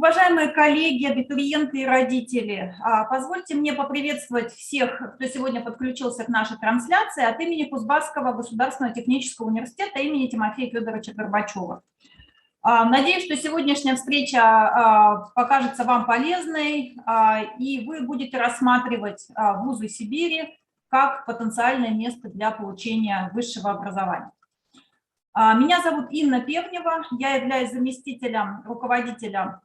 Уважаемые коллеги, абитуриенты и родители, позвольте мне поприветствовать всех, кто сегодня подключился к нашей трансляции от имени Кузбасского государственного технического университета имени Тимофея Федоровича Горбачева. Надеюсь, что сегодняшняя встреча покажется вам полезной, и вы будете рассматривать вузы Сибири как потенциальное место для получения высшего образования. Меня зовут Инна Певнева, я являюсь заместителем руководителя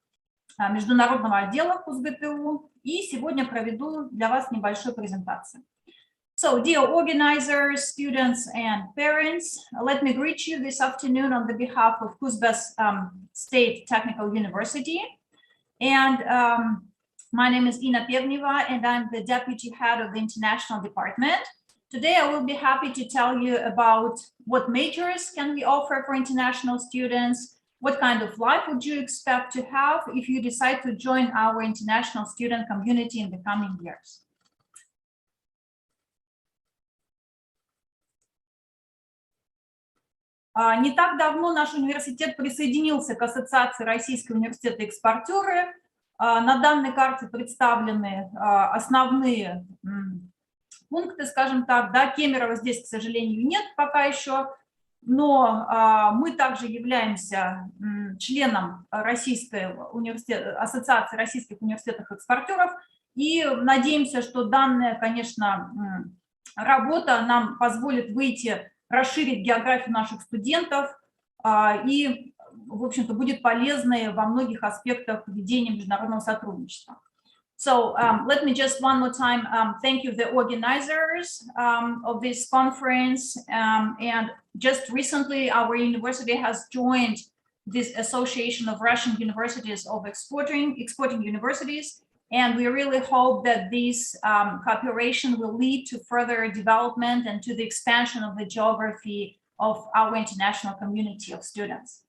международного отдела КузГТУ, и сегодня проведу для вас небольшую презентацию. So, dear organizers, students, and parents, let me greet you this afternoon on the behalf of Kuzbas State Technical University. And my name is Inna Pevneva, and I'm the deputy head of the international department. Today, I will be happy to tell you about what majors can we offer for international students. What kind of life would you expect to have if you decide to join our international student community in the coming years? Не так давно наш университет присоединился к Ассоциации Российского университета экспортеры. На данной карте представлены основные пункты, скажем так. Да, Кемерово здесь, к сожалению, нет пока еще. Но мы также являемся членом Ассоциации российских университетов-экспортеров и надеемся, что данная, конечно, работа нам позволит расширить географию наших студентов и, в общем-то, будет полезной во многих аспектах ведения международного сотрудничества. So let me just one more time thank you the organizers of this conference, and just recently our university has joined this Association of Russian Universities of Exporting Universities, and we really hope that this cooperation will lead to further development and to the expansion of the geography of our international community of students.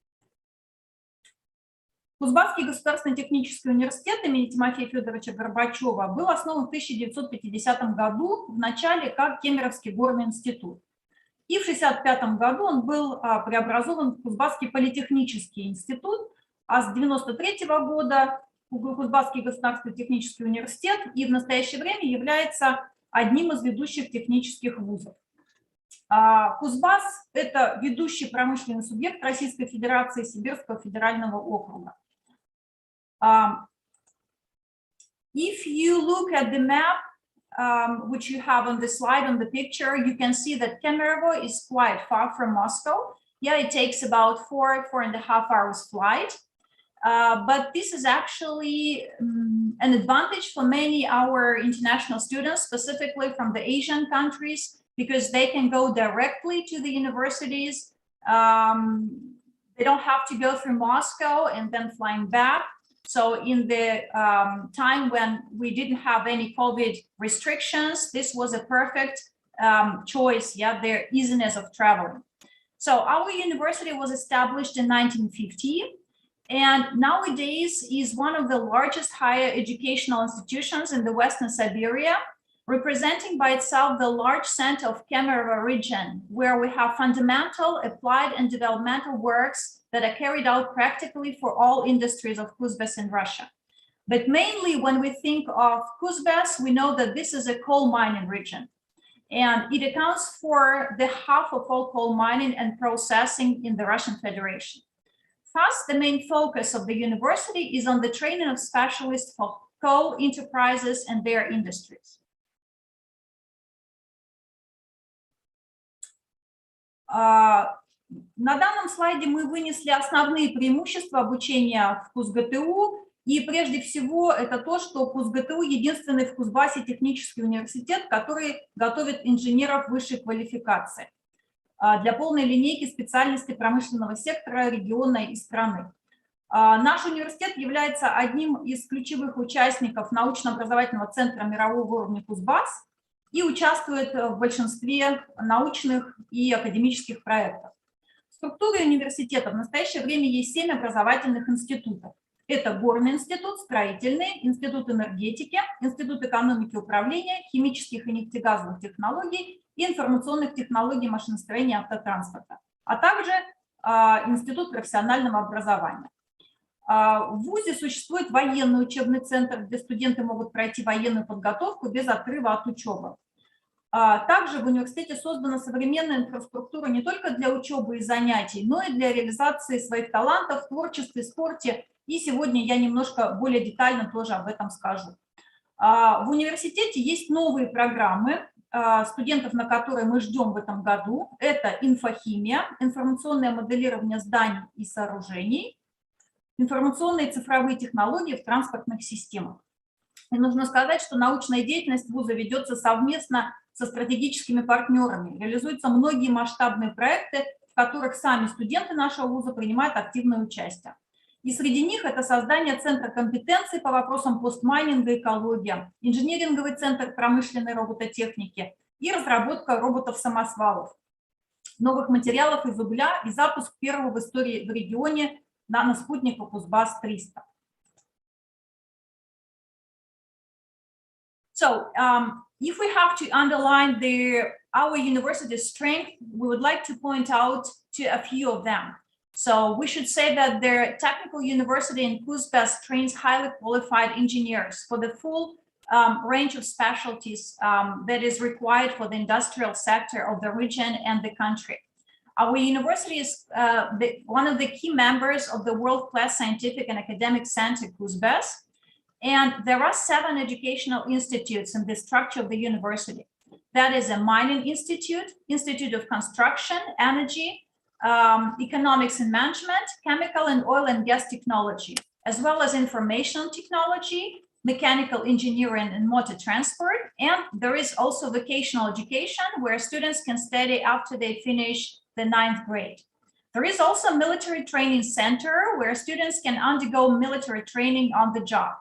Кузбасский государственный технический университет имени Тимофея Федоровича Горбачева был основан в 1950 году, в начале как Кемеровский горный институт. И в 1965 году он был преобразован в Кузбасский политехнический институт, а с 1993 года Кузбасский государственный технический университет и в настоящее время является одним из ведущих технических вузов. Кузбасс – это ведущий промышленный субъект Российской Федерации Сибирского федерального округа. If you look at the map, which you have on the slide on the picture, you can see that Kemerovo is quite far from Moscow. Yeah, it takes about 4.5 hours flight. But this is actually an advantage for many our international students, specifically from the Asian countries, because they can go directly to the universities. They don't have to go through Moscow and then flying back. So in the time when we didn't have any COVID restrictions, this was a perfect choice, yeah, their easiness of traveling. So our university was established in 1950, and nowadays is one of the largest higher educational institutions in the Western Siberia, representing by itself the large center of Kemerovo region, where we have fundamental, applied, and developmental works that are carried out practically for all industries of Kuzbas in Russia. But mainly when we think of Kuzbas, we know that this is a coal mining region, and it accounts for the half of all coal mining and processing in the Russian Federation. Thus, the main focus of the university is on the training of specialists for coal enterprises and their industries. На данном слайде мы вынесли основные преимущества обучения в КузГТУ, и прежде всего это то, что КузГТУ единственный в Кузбассе технический университет, который готовит инженеров высшей квалификации для полной линейки специальностей промышленного сектора региона и страны. Наш университет является одним из ключевых участников научно-образовательного центра мирового уровня Кузбасс и участвует в большинстве научных и академических проектов. В структуре университета в настоящее время есть 7 образовательных институтов. Это Горный институт, Строительный, Институт энергетики, Институт экономики и управления, химических и нефтегазовых технологий и информационных технологий машиностроения и автотранспорта, а также Институт профессионального образования. В ВУЗе существует военный учебный центр, где студенты могут пройти военную подготовку без отрыва от учебы. Также в университете создана современная инфраструктура не только для учебы и занятий, но и для реализации своих талантов в творчестве, спорте. И сегодня я немножко более детально тоже об этом скажу. В университете есть новые программы, студентов, на которые мы ждем в этом году. Это инфохимия, информационное моделирование зданий и сооружений, информационные и цифровые технологии в транспортных системах. И нужно сказать, что научная деятельность вуза ведется совместно со стратегическими партнерами. Реализуются многие масштабные проекты, в которых сами студенты нашего вуза принимают активное участие. И среди них это создание центра компетенций по вопросам постмайнинга и экологии, инжиниринговый центр промышленной робототехники и разработка роботов-самосвалов, новых материалов из угля и запуск первого в истории в регионе наноспутника Кузбасс-300. So, if we have to underline our university's strength, we would like to point out to a few of them. So we should say that the technical university in Kuzbass trains highly qualified engineers for the full range of specialties that is required for the industrial sector of the region and the country. Our university is one of the key members of the world-class scientific and academic center Kuzbass, and there are 7 educational institutes in the structure of the university. That is a mining institute, Institute of Construction, Energy, Economics and Management, Chemical and Oil and Gas Technology, as well as Information Technology, Mechanical Engineering and Motor Transport. And there is also vocational education where students can study after they finish the 9th grade. There is also a military training center where students can undergo military training on the job.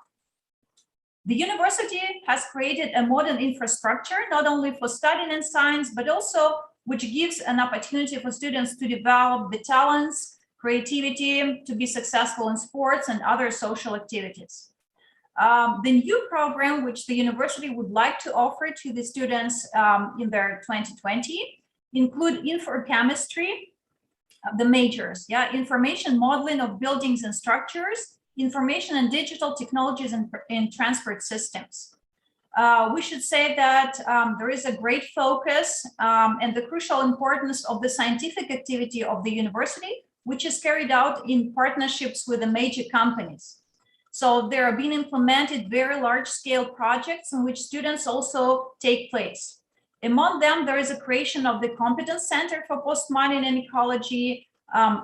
The university has created a modern infrastructure, not only for studying in science, but also which gives an opportunity for students to develop the talents, creativity, to be successful in sports and other social activities. The new program which the university would like to offer to the students in their 2020 include infochemistry, the majors, information modeling of buildings and structures, information and digital technologies in transport systems. We should say that there is a great focus and the crucial importance of the scientific activity of the university, which is carried out in partnerships with the major companies. So there are being implemented very large-scale projects in which students also take place. Among them, there is a creation of the Competence Center for Post-Mining and Ecology,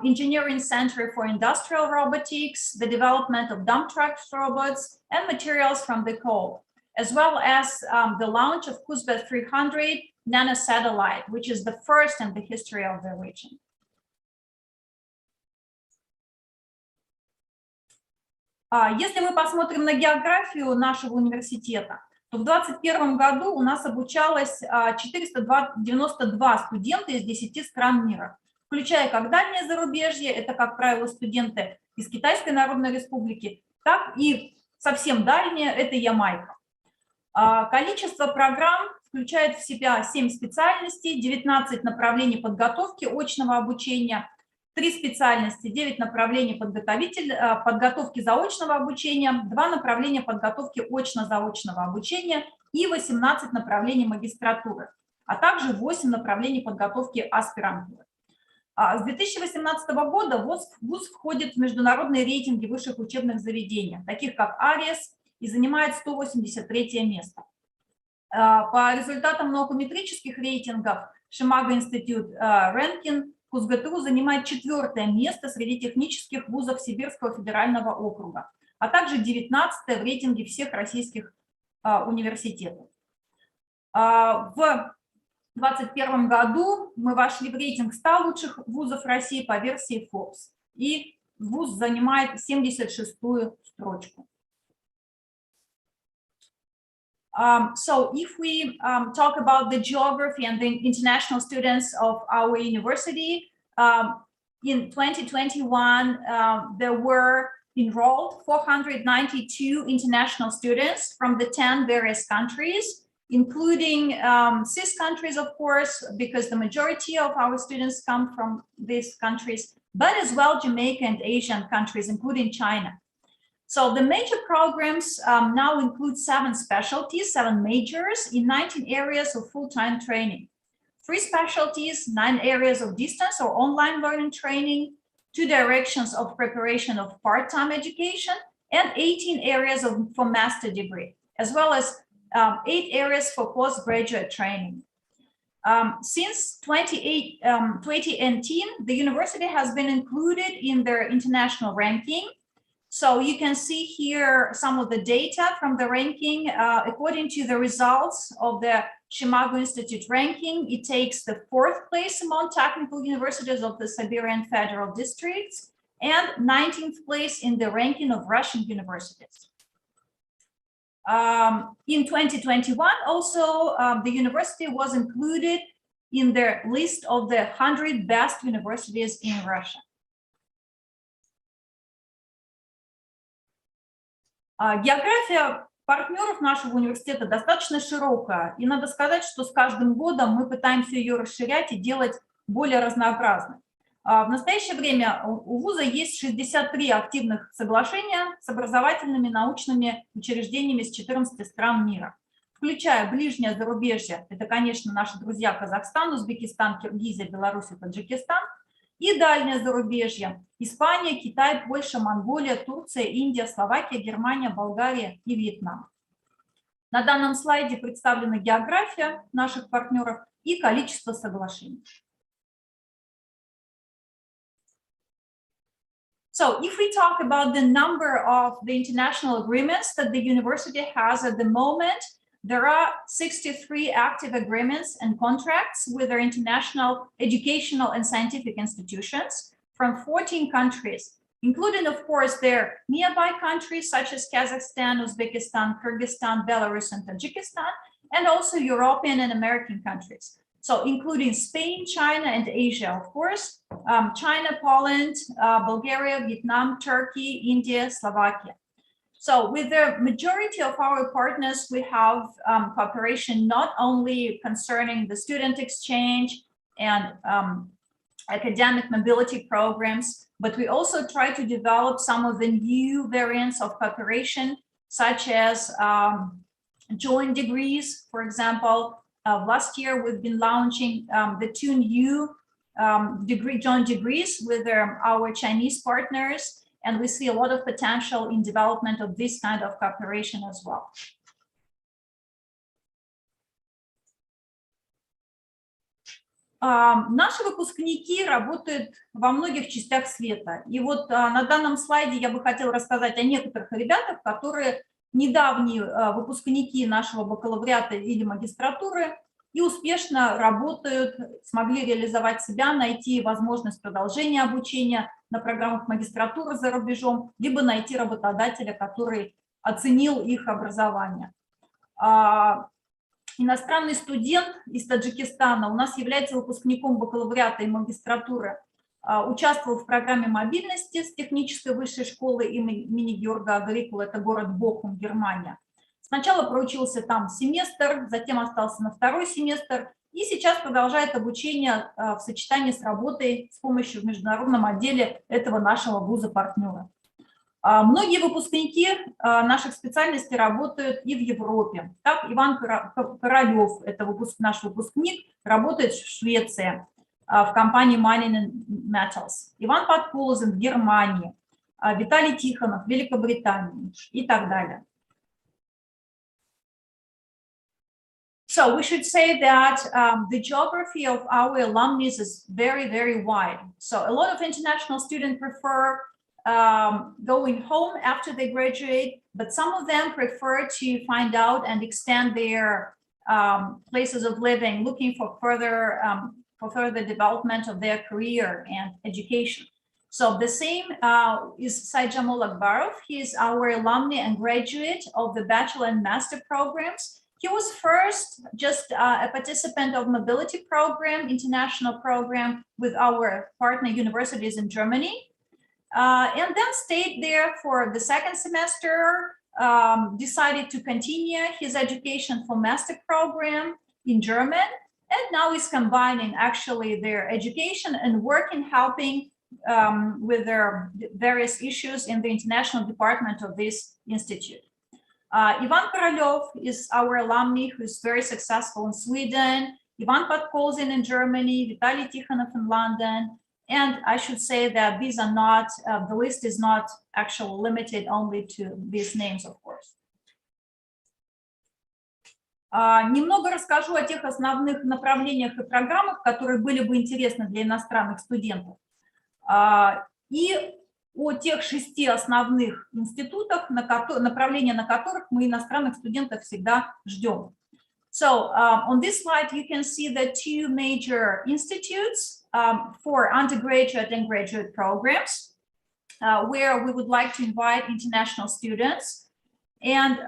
Engineering Center for Industrial Robotics, the development of dump truck robots and materials from the coal, as well as the launch of Kuzbass 300 nanosatellite, which is the first in the history of the region. Если мы посмотрим на географию нашего университета, то в 2021 году у нас обучалось 492 студента из 10 стран мира, включая как дальнее зарубежье, это, как правило, студенты из Китайской Народной Республики, так и совсем дальнее, это Ямайка. Количество программ включает в себя 7 специальностей, 19 направлений подготовки очного обучения, 3 специальности, 9 направлений подготовки заочного обучения, 2 направления подготовки очно-заочного обучения и 18 направлений магистратуры, а также 8 направлений подготовки аспирантуры. С 2018 года ВУЗ входит в международные рейтинги высших учебных заведений, таких как АРИЭС, и занимает 183 место. По результатам наукометрических рейтингов Шимага Институт Рэнкин КУЗГТУ занимает 4-е место среди технических вузов Сибирского федерального округа, а также 19-е в рейтинге всех российских университетов. В 2021 году мы вошли в рейтинг 100 лучших вузов России по версии Forbes, и вуз занимает 76-ю строчку. So if we talk about the geography and the international students of our university, in 2021, there were enrolled 492 international students from the 10 various countries including CIS countries, of course, because the majority of our students come from these countries, but as well Jamaica and Asian countries, including China. So the major programs now include 7 specialties, 7 majors in 19 areas of full-time training. 3 specialties, 9 areas of distance or online learning training, 2 directions of preparation of part-time education, and 18 areas for master degree, as well as 8 areas for postgraduate training. Since 2018, the university has been included in their international ranking. So you can see here some of the data from the ranking. According to the results of the Chimago Institute ranking, it takes the 4th place among technical universities of the Siberian Federal Districts and 19th place in the ranking of Russian universities. In 2021, also, the university was included in the list of the 100 best universities in Russia. География партнеров нашего университета достаточно широкая, и надо сказать, что с каждым годом мы пытаемся ее расширять и делать более разнообразной. В настоящее время у вуза есть 63 активных соглашения с образовательными научными учреждениями с 14 стран мира, включая ближнее зарубежье, это, конечно, наши друзья Казахстан, Узбекистан, Киргизия, Беларусь и Таджикистан, и дальнее зарубежье – Испания, Китай, Польша, Монголия, Турция, Индия, Словакия, Германия, Болгария и Вьетнам. На данном слайде представлена география наших партнеров и количество соглашений. So if we talk about the number of the international agreements that the university has at the moment, there are 63 active agreements and contracts with their international educational and scientific institutions from 14 countries, including, of course, their nearby countries such as Kazakhstan, Uzbekistan, Kyrgyzstan, Belarus, and Tajikistan, and also European and American countries. So including Spain, China, and Asia, of course, China, Poland, Bulgaria, Vietnam, Turkey, India, Slovakia. So with the majority of our partners, we have cooperation not only concerning the student exchange and academic mobility programs, but we also try to develop some of the new variants of cooperation, such as joint degrees. For example, last year we've been launching the 2 new joint degrees with our Chinese partners. And we see a lot of potential in development of this kind of cooperation as well. Наши выпускники работают во многих частях света. И вот на данном слайде я бы хотела рассказать о некоторых ребятах, которые недавние выпускники нашего бакалавриата или магистратуры и успешно работают, смогли реализовать себя, найти возможность продолжения обучения на программах магистратуры за рубежом, либо найти работодателя, который оценил их образование. Иностранный студент из Таджикистана у нас является выпускником бакалавриата и магистратуры, участвовал в программе мобильности с технической высшей школы имени Георга Агрикула, это город Бохум, Германия. Сначала проучился там семестр, затем остался на 2-й семестр и сейчас продолжает обучение в сочетании с работой с помощью в международном отделе этого нашего вуза-партнера. Многие выпускники наших специальностей работают и в Европе. Так, Иван Королев, это наш выпускник, работает в Швеции в компании Mining Metals. Иван Подколзин в Германии, Виталий Тихонов в Великобритании и так далее. So we should say that the geography of our alumni is very, very wide. So a lot of international students prefer going home after they graduate, but some of them prefer to find out and extend their places of living, looking for further development of their career and education. So the same is Said Jamul Akbarov. He is our alumni and graduate of the bachelor and master programs. He was first just a participant of mobility program, international program with our partner universities in Germany, and then stayed there for the 2nd semester, decided to continue his education for master program in German, and now is combining actually their education and work in helping with their various issues in the international department of this institute. Ivan Korolev is our alumni who is very successful in Sweden, Ivan Podkolzin in Germany, Vitaly Tikhonov in London. And I should say that these are not, the list is not actually limited only to these names, of course. Немного расскажу о тех основных направлениях и программах, которые были бы интересны для иностранных студентов. И о тех 6 основных институтах, направления на которых мы иностранных студентов всегда ждем. So on this slide, you can see the 2 major institutes for undergraduate and graduate programs, where we would like to invite international students. And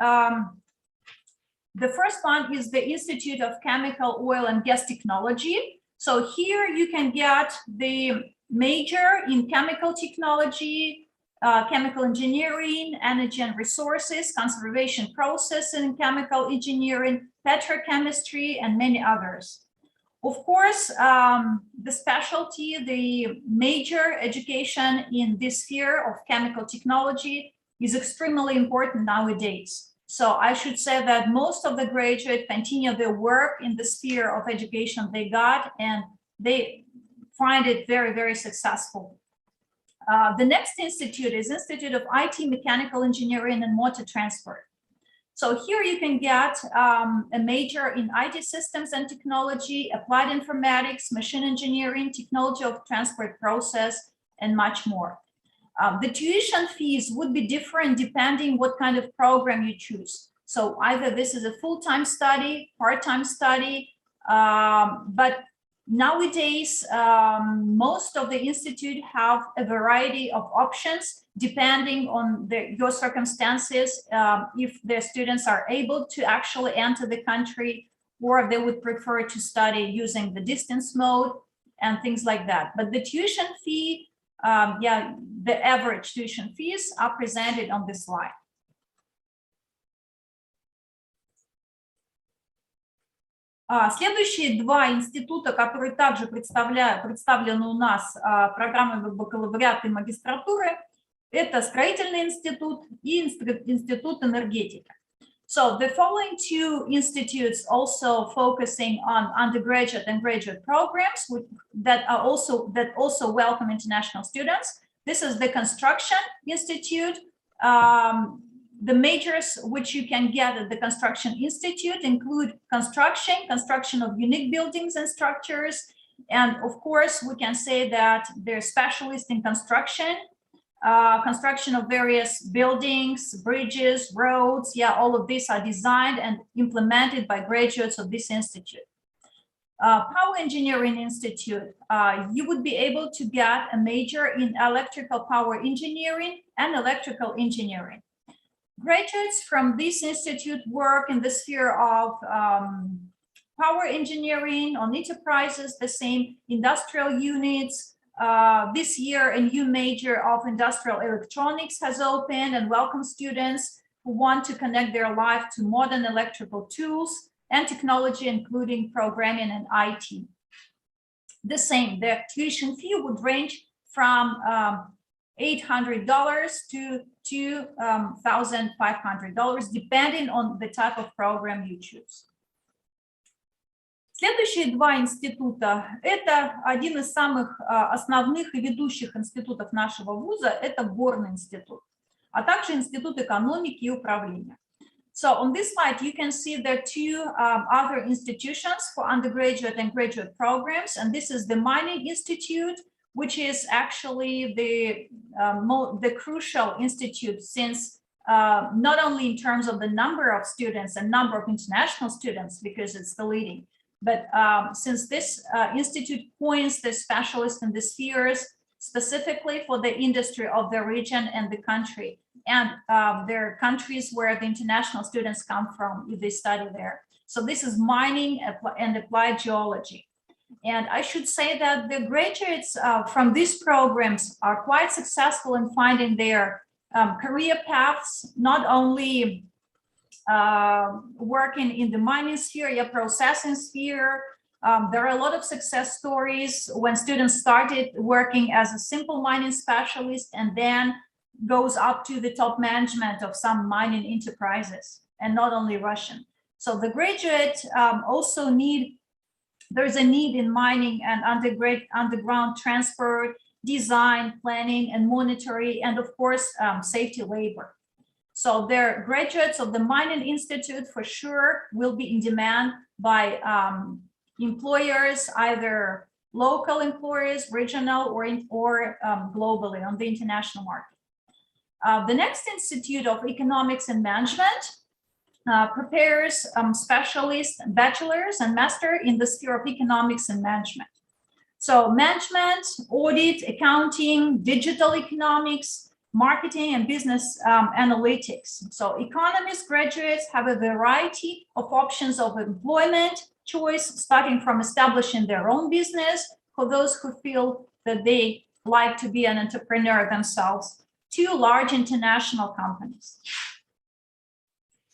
the first one is the Institute of Chemical, Oil and Gas Technology. So here you can get the major in chemical technology, chemical engineering, energy and resources, conservation processing, chemical engineering, petrochemistry, and many others. Of course, the specialty, the major education in this sphere of chemical technology is extremely important nowadays. So I should say that most of the graduates continue their work in the sphere of education they got, and they find it very, very successful. The next institute is Institute of IT, Mechanical Engineering and Motor Transport. So here you can get a major in IT systems and technology, applied informatics, machine engineering, technology of transport process, and much more. The tuition fees would be different depending what kind of program you choose. So either this is a full-time study, part-time study, but nowadays, most of the institute have a variety of options depending on your circumstances, if the students are able to actually enter the country, or they would prefer to study using the distance mode and things like that. But the tuition fee, the average tuition fees are presented on this slide. Следующие 2 института, которые также представлены у нас программами бакалавриата и магистратуры, это строительный институт и институт энергетики. So the following 2 institutes also focusing on undergraduate and graduate programs that also welcome international students. This is the Construction Institute. The majors which you can get at the Construction Institute include construction of unique buildings and structures. And of course, we can say that they're specialists in construction of various buildings, bridges, roads. All of these are designed and implemented by graduates of this institute. Power Engineering Institute, you would be able to get a major in electrical power engineering and electrical engineering. Graduates from this institute work in the sphere of power engineering on enterprises, the same industrial units. This year, a new major of industrial electronics has opened and welcomes students who want to connect their life to modern electrical tools and technology, including programming and IT. The same, the tuition fee would range from $800 to $2,500, depending on the type of program you choose. Следующие 2 института – это один из самых основных и ведущих институтов нашего вуза, это Горный институт, а также Институт экономики и управления. So on this slide, you can see the 2 other institutions for undergraduate and graduate programs, and this is the Mining Institute, which is actually the crucial institute, since not only in terms of the number of students and number of international students, because it's the leading, but since this institute points the specialists in the spheres specifically for the industry of the region and the country, and there are countries where the international students come from if they study there. So this is mining and applied geology. And I should say that the graduates from these programs are quite successful in finding their career paths, not only working in the mining sphere, yeah, processing sphere. There are a lot of success stories when students started working as a simple mining specialist and then goes up to the top management of some mining enterprises, and not only Russian. So the graduate also there's a need in mining and underground transport, design, planning, and monitoring, and of course, safety labor. So their graduates of the Mining Institute for sure will be in demand by employers, either local employers, regional, or globally on the international market. The next Institute of Economics and Management prepares specialists, bachelors, and master in the sphere of economics and management. So management, audit, accounting, digital economics, marketing, and business analytics. So economist graduates have a variety of options of employment choice, starting from establishing their own business for those who feel that they like to be an entrepreneur themselves, to large international companies.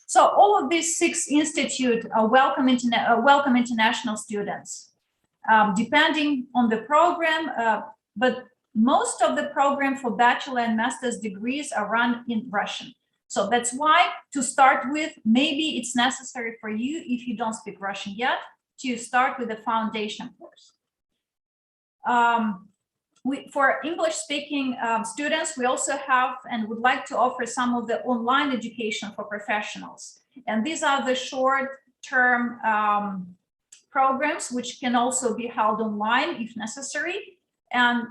So all of these 6 institutes welcome international students, depending on the program, but most of the program for bachelor and master's degrees are run in Russian. So that's why, to start with, maybe it's necessary for you, if you don't speak Russian yet, to start with the foundation course. For English-speaking students, we also have and would like to offer some of the online education for professionals. And these are the short-term programs, which can also be held online if necessary. And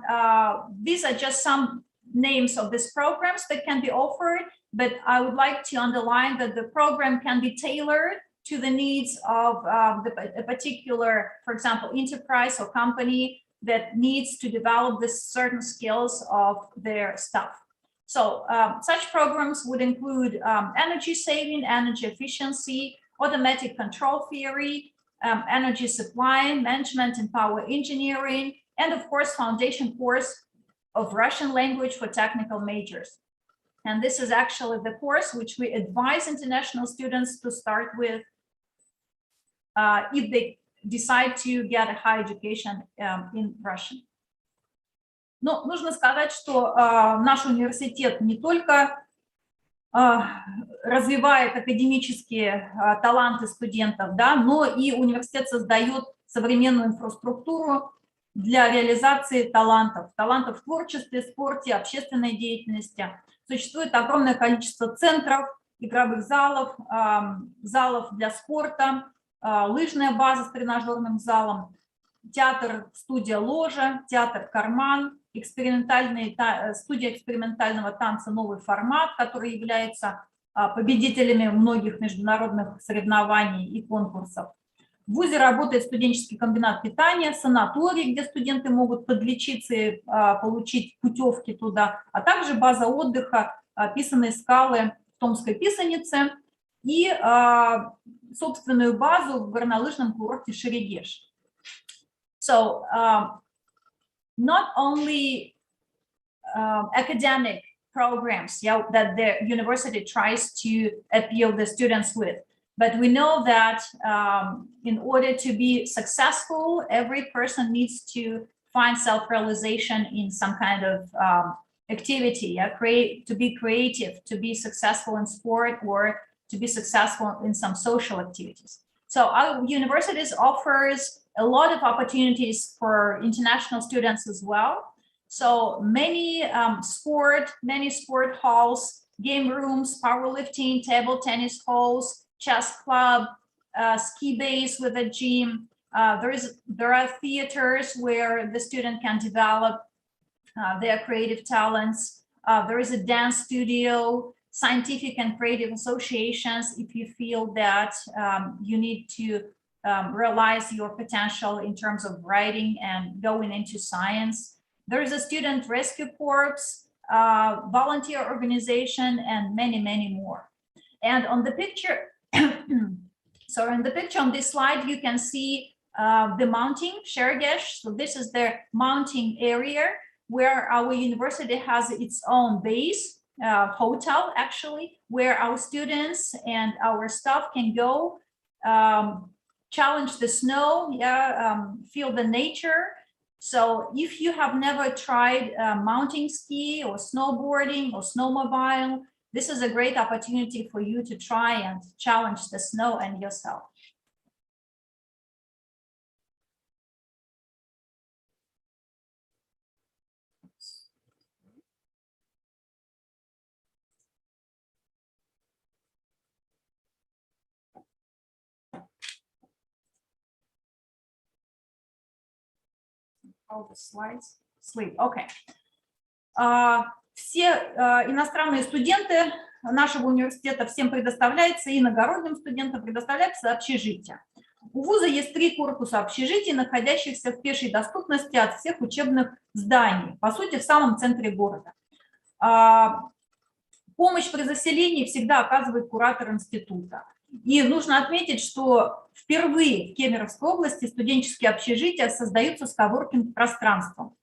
these are just some names of these programs that can be offered, but I would like to underline that the program can be tailored to the needs of a particular, for example, enterprise or company that needs to develop the certain skills of their staff. So such programs would include energy saving, energy efficiency, automatic control theory, energy supply, management and power engineering, and of course, foundation course of Russian language for technical majors. And this is actually the course which we advise international students to start with if they decide to get a higher education in Russian. Но нужно сказать, что наш университет не только развивает академические таланты студентов, да, но и университет создает современную инфраструктуру для реализации талантов в творчестве, спорте, общественной деятельности. Существует огромное количество центров, игровых залов, залов для спорта, лыжная база с тренажерным залом, театр, студия ложа, театр карман, студия экспериментального танца «Новый формат», который является победителями многих международных соревнований и конкурсов. В ВУЗе работает студенческий комбинат питания, санаторий, где студенты могут подлечиться и получить путевки туда, а также база отдыха, писаные скалы в Томской Писанице и собственную базу в горнолыжном курорте Шерегеш. So, not only academic programs that the university tries to appeal the students with, but we know that in order to be successful, every person needs to find self-realization in some kind of activity, to be creative, to be successful in sport, or to be successful in some social activities. So our universities offers a lot of opportunities for international students as well. So many sport halls, game rooms, powerlifting, table tennis halls, chess club, ski base with a gym. There are theaters where the student can develop their creative talents. There is a dance studio, scientific and creative associations if you feel that you need to realize your potential in terms of writing and going into science. There is a student rescue corps, volunteer organization, and many, many more. And on the picture, so in the picture on this slide, you can see the mounting, Sheregesh. So this is the mounting area where our university has its own base hotel, actually, where our students and our staff can go, challenge the snow, feel the nature. So if you have never tried mountain ski or snowboarding or snowmobile, this is a great opportunity for you to try and challenge the snow and yourself. All the slides. Sleep. Okay. Все иностранные студенты нашего университета, всем предоставляется, и иногородним студентам предоставляется общежитие. У вуза есть 3 корпуса общежитий, находящихся в пешей доступности от всех учебных зданий, по сути, в самом центре города. Помощь при заселении всегда оказывает куратор института. И нужно отметить, что впервые в Кемеровской области студенческие общежития создаются с коворкинг-пространством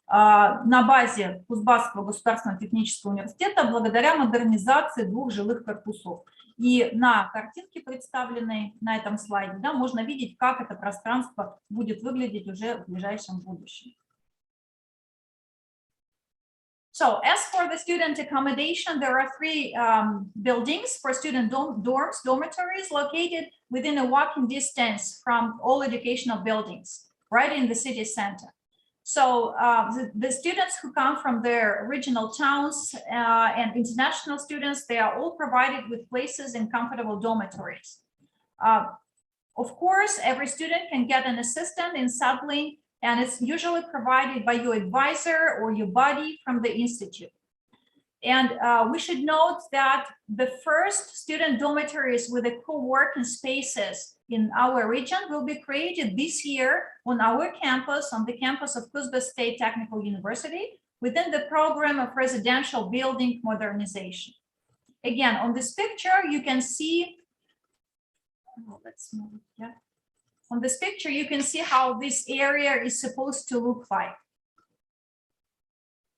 на базе Кузбасского государственного технического университета благодаря модернизации 2 жилых корпусов. И на картинке, представленной на этом слайде, можно видеть, как это пространство будет выглядеть уже в ближайшем будущем. So as for the student accommodation, there are 3 buildings for student dormitories located within a walking distance from all educational buildings, right in the city center. So the students who come from their original towns and international students, they are all provided with places in comfortable dormitories. Of course, every student can get an assistant in settling, and it's usually provided by your advisor or your buddy from the institute. And we should note that the first student dormitories with the co-working spaces in our region will be created this year on our campus, on the campus of Kuzbas State Technical University, within the program of residential building modernization. Again, on this picture, you can see, let's move, on this picture, you can see how this area is supposed to look like.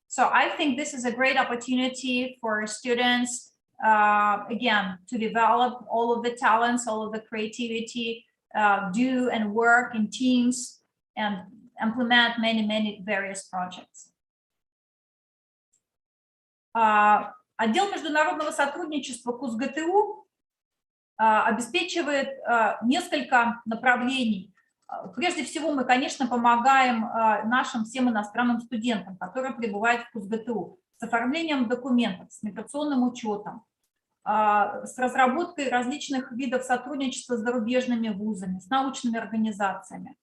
So I think this is a great opportunity for students, again, to develop all of the talents, all of the creativity, do and work in teams, and implement many various projects. Отдел международного сотрудничества КУСГТУ обеспечивает несколько направлений. Прежде всего, мы, конечно, помогаем нашим всем иностранным студентам, которые прибывают в КУСГТУ, с оформлением документов, с миграционным учетом, с разработкой различных видов сотрудничества с зарубежными вузами, с научными организациями.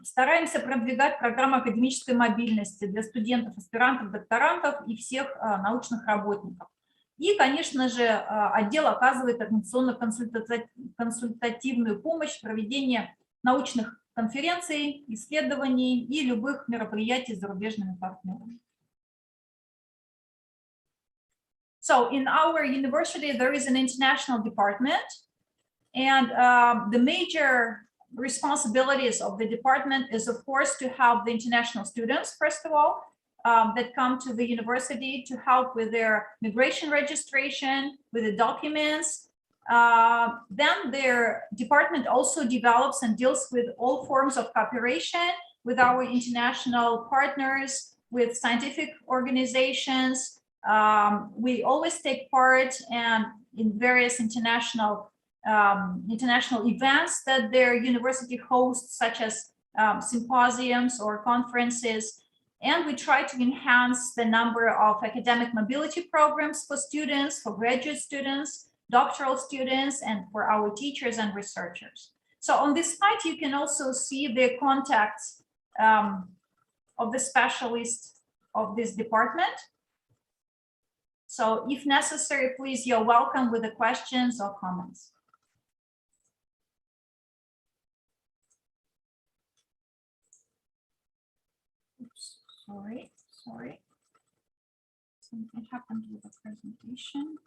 Стараемся продвигать программы академической мобильности для студентов, аспирантов, докторантов и всех научных работников. И, конечно же, отдел оказывает организационно-консультативную помощь в проведении научных конференций, исследований и любых мероприятий с зарубежными партнерами. So in our university, there is an international department, and the major responsibilities of the department is, of course, to help the international students, first of all, that come to the university to help with their migration registration, with the documents. Then their department also develops and deals with all forms of cooperation with our international partners, with scientific organizations. We always take part in various international events that their university hosts, such as symposiums or conferences. And we try to enhance the number of academic mobility programs for students, for graduate students, doctoral students, and for our teachers and researchers. So on this slide, you can also see the contacts of the specialists of this department. So if necessary, please, you're welcome with the questions or comments. Oops. Sorry. Something happened with the presentation.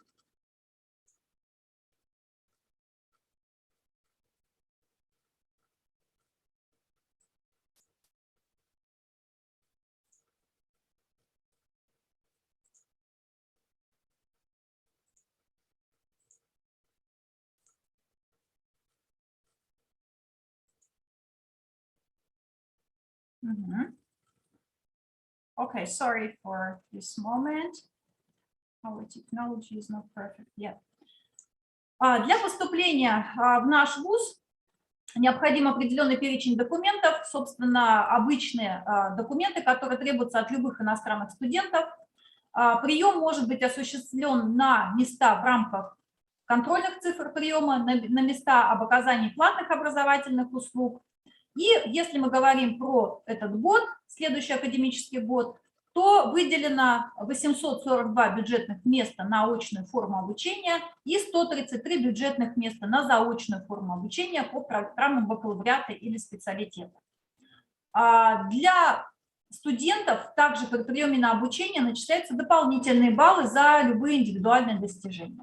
Okay, sorry for this moment. Our technology is not perfect yet. Для поступления в наш вуз необходим определенный перечень документов, собственно, обычные документы, которые требуются от любых иностранных студентов. Прием может быть осуществлен на места в рамках контрольных цифр приема, на места об оказании платных образовательных услуг. И если мы говорим про этот год, следующий академический год, то выделено 842 бюджетных места на очную форму обучения и 133 бюджетных места на заочную форму обучения по программам бакалавриата или специалитета. Для студентов также при приеме на обучение начисляются дополнительные баллы за любые индивидуальные достижения.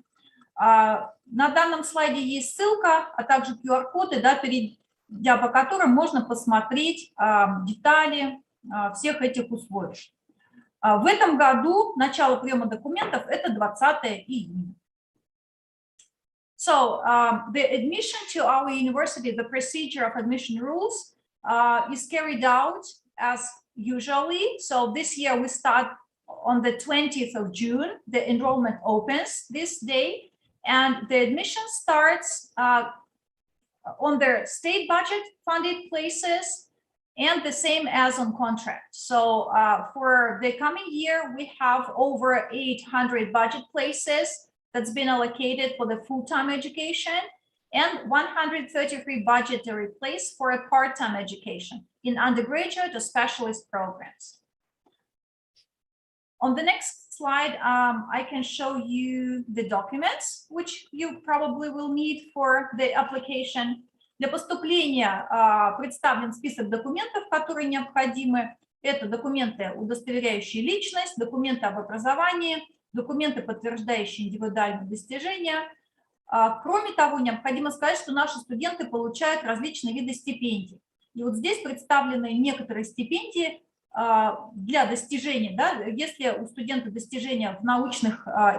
На данном слайде есть ссылка, а также QR-коды, да, перейдя по которым можно посмотреть детали всех этих условий. В этом году начало приема документов – это 20 июня. So, the admission to our university, the procedure of admission rules is carried out as usually. So this year we start on the 20th of June. The enrollment opens this day, and the admission starts on their state budget funded places and the same as on contract. So for the coming year, we have over 800 budget places that's been allocated for the full-time education and 133 budgetary places for a part-time education in undergraduate or specialist programs. On the next slide, I can show you the documents, which you probably will need for the application. Для поступления представлен список документов, которые необходимы. Это документы, удостоверяющие личность, документы об образовании, документы, подтверждающие индивидуальные достижения. Кроме того, необходимо сказать, что наши студенты получают различные виды стипендий. И вот здесь представлены некоторые стипендии для достижения. Да, если у студента достижения в научной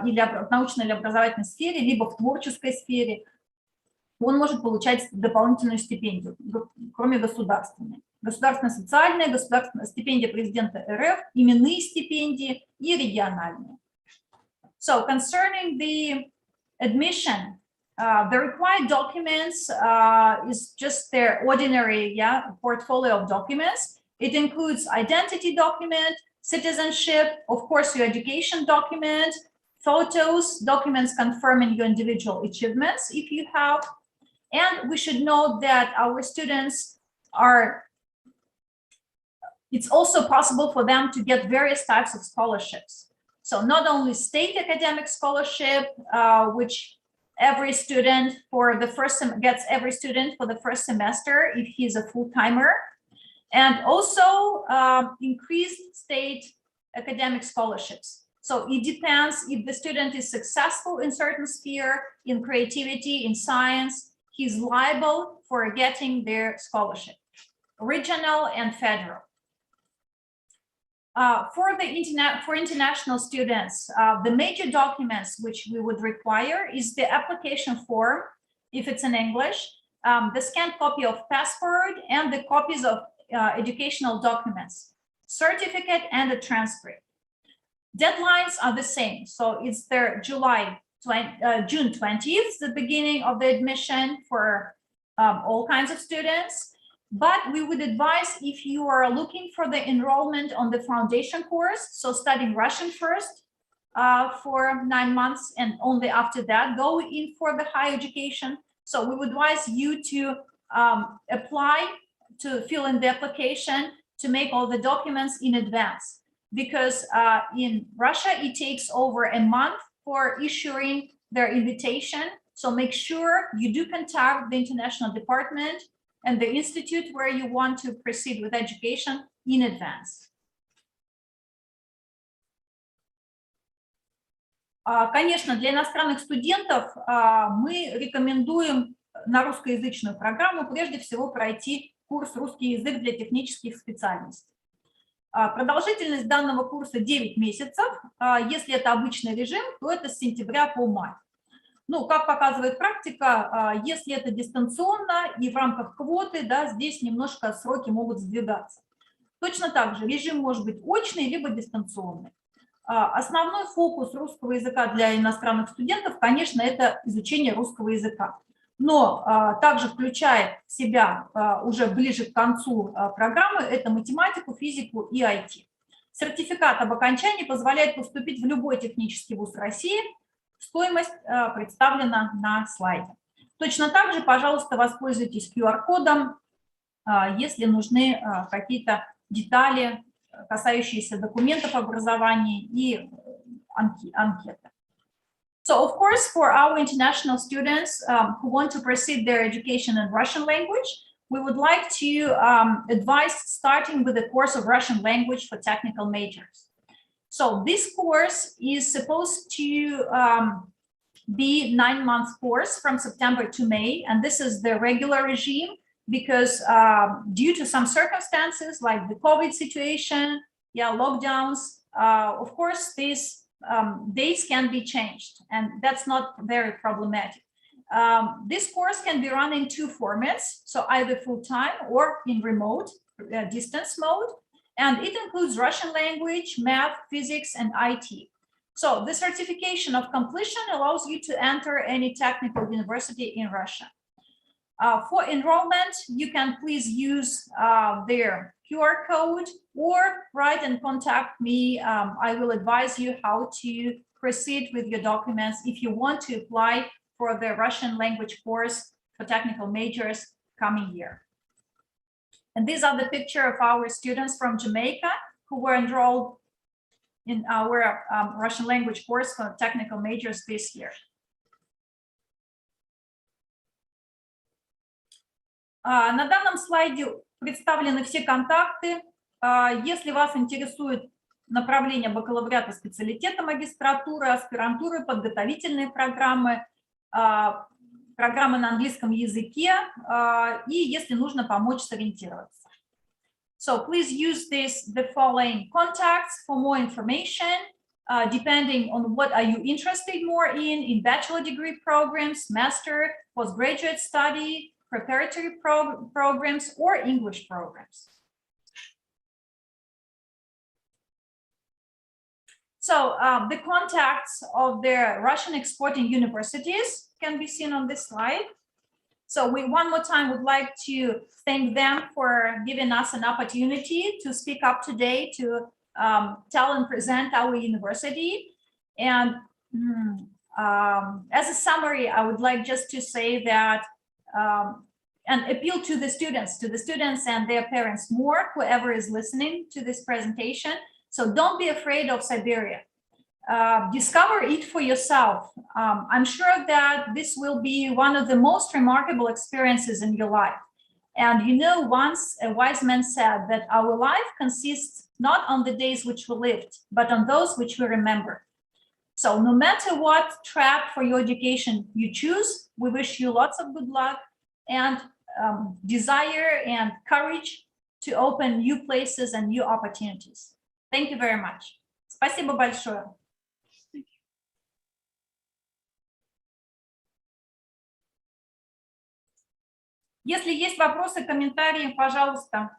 или образовательной сфере, либо в творческой сфере, он может получать дополнительную стипендию, кроме государственной. Государственная социальная, государственная стипендия президента РФ, именные стипендии и региональные. So, concerning the admission, the required documents is just their ordinary portfolio of documents. It includes identity document, citizenship, of course, your education document, photos, documents confirming your individual achievements if you have. And we should note that our students it's also possible for them to get various types of scholarships. So not only state academic scholarship, which every student gets every student for the first semester if he's a full-timer, and also increased state academic scholarships. So it depends if the student is successful in certain sphere, in creativity, in science, he's liable for getting their scholarship, regional and federal. For international students, the major documents which we would require is the application form, if it's in English, the scanned copy of passport, and the copies of educational documents, certificate, and a transcript. Deadlines are the same, so it's their June 20th, the beginning of the admission for all kinds of students. But we would advise, if you are looking for the enrollment on the foundation course, so studying Russian first for 9 months, and only after that go in for the higher education. So we would advise you to apply, to fill in the application, to make all the documents in advance. Because in Russia, it takes over a month for issuing their invitation. So make sure you do contact the international department and the institute where you want to proceed with education in advance. Конечно, для иностранных студентов мы рекомендуем на русскоязычную программу прежде всего пройти курс «Русский язык для технических специальностей». Продолжительность данного курса 9 месяцев. Если это обычный режим, то это с сентября по май. Ну, как показывает практика, если это дистанционно и в рамках квоты, да, здесь немножко сроки могут сдвигаться. Точно так же режим может быть очный либо дистанционный. Основной фокус русского языка для иностранных студентов, конечно, это изучение русского языка. Но также включает в себя уже ближе к концу программы это математику, физику и IT. Сертификат об окончании позволяет поступить в любой технический вуз России. Стоимость представлена на слайде. Точно так же, пожалуйста, воспользуйтесь QR-кодом, если нужны какие-то детали, касающиеся документов образования и анкеты. So, of course, for our international students who want to proceed their education in Russian language, we would like to advise starting with a course of Russian language for technical majors. So this course is supposed to be a 9-month course from September to May, and this is the regular regime because due to some circumstances like the COVID situation, lockdowns, of course, these dates can be changed, and that's not very problematic. This course can be run in 2 formats, so either full-time or in remote distance mode, and it includes Russian language, math, physics, and IT. So the certification of completion allows you to enter any technical university in Russia. For enrollment, you can please use their QR code or write and contact me. I will advise you how to proceed with your documents if you want to apply for the Russian language course for technical majors coming year. And these are the picture of our students from Jamaica who were enrolled in our Russian language course for technical majors this year. На данном слайде представлены все контакты. Если вас интересует направление бакалавриата, специалитета, магистратуры, аспирантуры, подготовительные программы, программы на английском языке, и если нужно помочь сориентироваться. So please use the following contacts for more information, depending on what are you interested more in bachelor degree programs, master, postgraduate study, preparatory programs, or English programs. So the contacts of the Russian exporting universities can be seen on this slide. So we one more time would like to thank them for giving us an opportunity to speak up today to tell and present our university. And as a summary, I would like just to say that and appeal to the students and their parents more, whoever is listening to this presentation. So don't be afraid of Siberia. Discover it for yourself. I'm sure that this will be one of the most remarkable experiences in your life. And you know, once a wise man said that our life consists not on the days which we lived, but on those which we remember. So no matter what track for your education you choose, we wish you lots of good luck and desire and courage to open new places and new opportunities. Thank you very much. Спасибо большое. Если есть вопросы, комментарии, пожалуйста,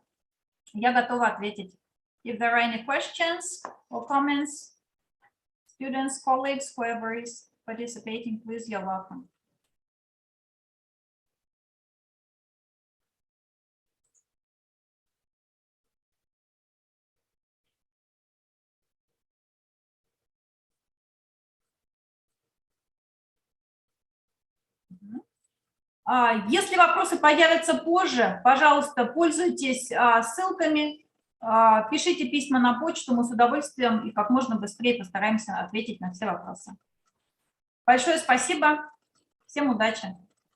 я готова ответить. If there are any questions or comments, students, colleagues, whoever is participating, please, you're welcome. Если вопросы появятся позже, пожалуйста, пользуйтесь ссылками, пишите письма на почту, мы с удовольствием и как можно быстрее постараемся ответить на все вопросы. Большое спасибо, всем удачи!